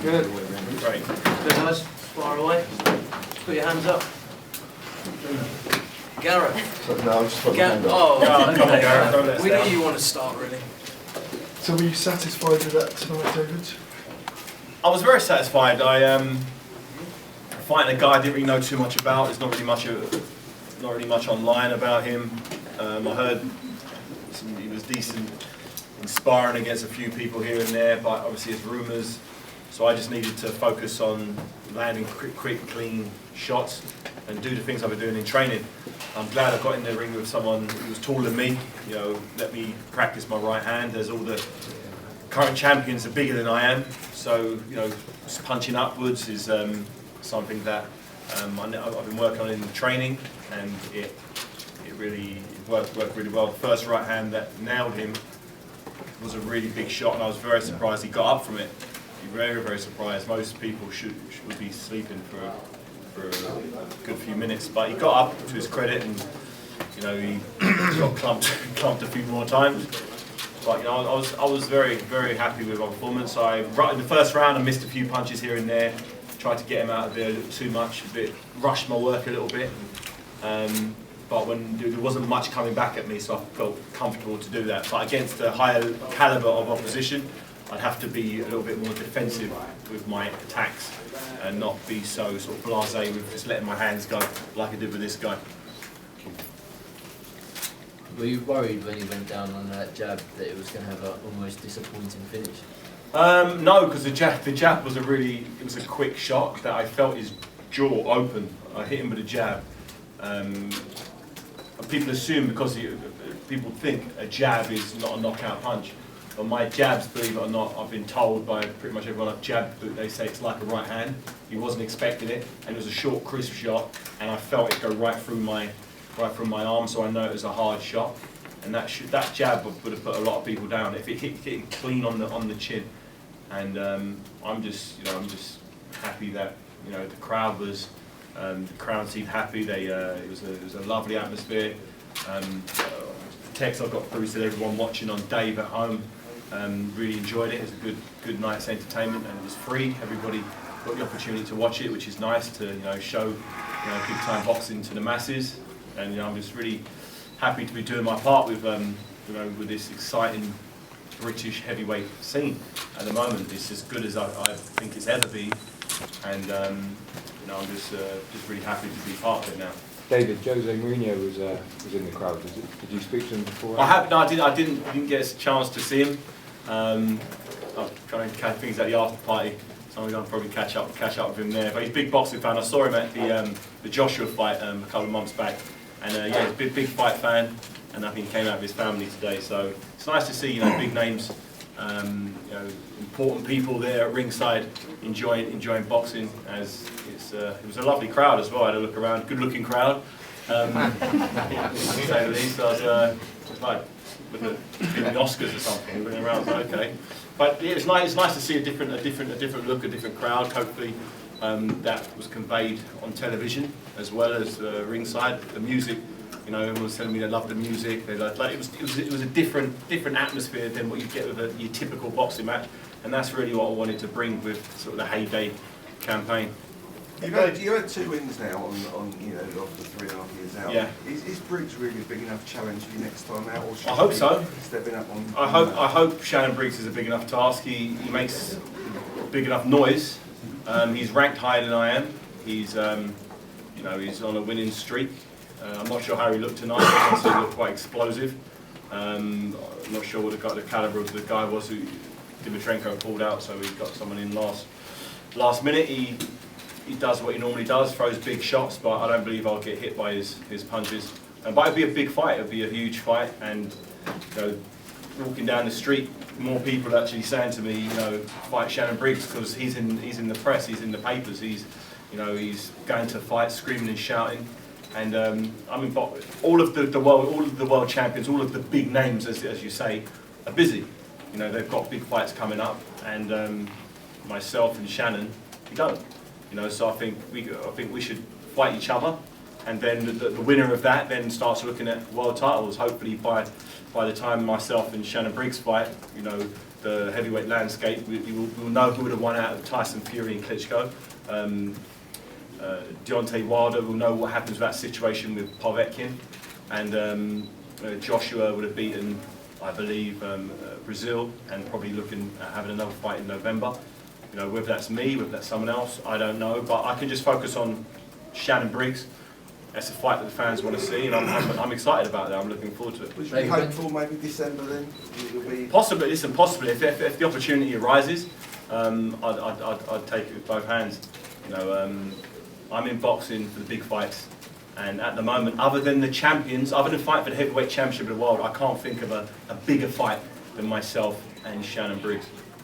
Good. Great. Good guys, far away. Put your hands up. Gareth. So, no, I'm just putting my hand up. Oh, Come on, Gareth, don't let us we knew down. you want to start really. So were you satisfied with that tonight, David? I was very satisfied. Fighting a guy I didn't really know too much about. There's not really much online about him. I heard he was decent in sparring against a few people here and there, but obviously it's rumours. So I just needed to focus on landing quick, clean shots and do the things I've been doing in training. I'm glad I got in the ring with someone who was taller than me. You know, let me practice my right hand. There's all the current champions are bigger than I am, so you know, punching upwards is something that I've been working on in the training, and it really worked really well. The first right hand that nailed him was a really big shot, and I was very surprised he got up from it. Very surprised. Most people would be sleeping for a good few minutes, but he got up to his credit, and you know he got clumped a few more times. But you know I was very happy with my performance. In the first round I missed a few punches here and there, tried to get him out of there a little too much, rushed my work a little bit. But when there wasn't much coming back at me, so I felt comfortable to do that. But against a higher caliber of opposition, I'd have to be a little bit more defensive with my attacks and not be so sort of blasé with just letting my hands go like I did with this guy. Were you worried when he went down on that jab that it was going to have an almost disappointing finish? No, because the jab was a quick shot that I felt his jaw open. I hit him with a jab. People assume because people think a jab is not a knockout punch. But my jabs, believe it or not, I've been told by pretty much everyone I've jabbed that they say it's like a right hand. He wasn't expecting it, and it was a short, crisp shot, and I felt it go right through my arm, so I know it was a hard shot. And that jab would have put a lot of people down if it hit clean on the chin. And I'm just happy that the crowd seemed happy. It was a lovely atmosphere. The text I got through said everyone watching on Dave at home really enjoyed it. It was a good night's entertainment, and it was free. Everybody got the opportunity to watch it, which is nice to show big time boxing to the masses. And I'm just really happy to be doing my part with with this exciting British heavyweight scene at the moment. It's as good as I think it's ever been, and I'm just really happy to be part of it now. David, Jose Mourinho was in the crowd. Did you speak to him before? I didn't get a chance to see him. I'm trying to catch things at the after party, so I'm going to probably catch up with him there. But he's a big boxing fan. I saw him at the Joshua fight a couple of months back, and yeah, he's a big fight fan. And I think he came out of his family today, so it's nice to see big names, important people there at ringside enjoying boxing. As it was a lovely crowd as well. I had a look around, good-looking crowd. To say the least, I was like with the Oscars or something, looking around. So okay, but yeah, it's nice to see a different look, a different crowd. Hopefully, that was conveyed on television as well as ringside. The music. Everyone was telling me they loved the music. They it was a different atmosphere than what you get with your typical boxing match, and that's really what I wanted to bring with sort of the HAYE campaign. You had 2 wins now on after 3.5 years out. Yeah. Is Briggs really a big enough challenge for you next time out? Or I hope so. Stepping up on. I hope Shannon Briggs is a big enough task. He makes big enough noise. He's ranked higher than I am. He's he's on a winning streak. I'm not sure how he looked tonight. He looked quite explosive. I'm not sure what the calibre of the guy was who Dimitrenko pulled out, so he got someone in last minute. He does what he normally does, throws big shots, but I don't believe I'll get hit by his punches. But it'd be a big fight. It'd be a huge fight, and walking down the street, more people actually saying to me, fight Shannon Briggs, because he's in the press, he's in the papers, he's going to fight, screaming and shouting. And all of the world champions, all of the big names, as you say, are busy. They've got big fights coming up, and myself and Shannon, we don't. So I think we should fight each other, and then the winner of that then starts looking at world titles. Hopefully by the time myself and Shannon Briggs fight, the heavyweight landscape. We'll know who would have won out of Tyson Fury and Klitschko. Deontay Wilder, we'll know what happens with that situation with Povetkin. And Joshua would have beaten, I believe, Brazil, and probably looking at having another fight in November. You know, whether that's me, whether that's someone else, I don't know. But I can just focus on Shannon Briggs. That's a fight that the fans want to see, and I'm excited about that. I'm looking forward to it. Would you be hopeful maybe December then? It'll be... Possibly, listen, possibly. If the opportunity arises, I'd take it with both hands. You know, I'm in boxing for the big fights, and at the moment, other than the champions, other than fighting for the heavyweight championship of the world, I can't think of a bigger fight than myself and Shannon Briggs.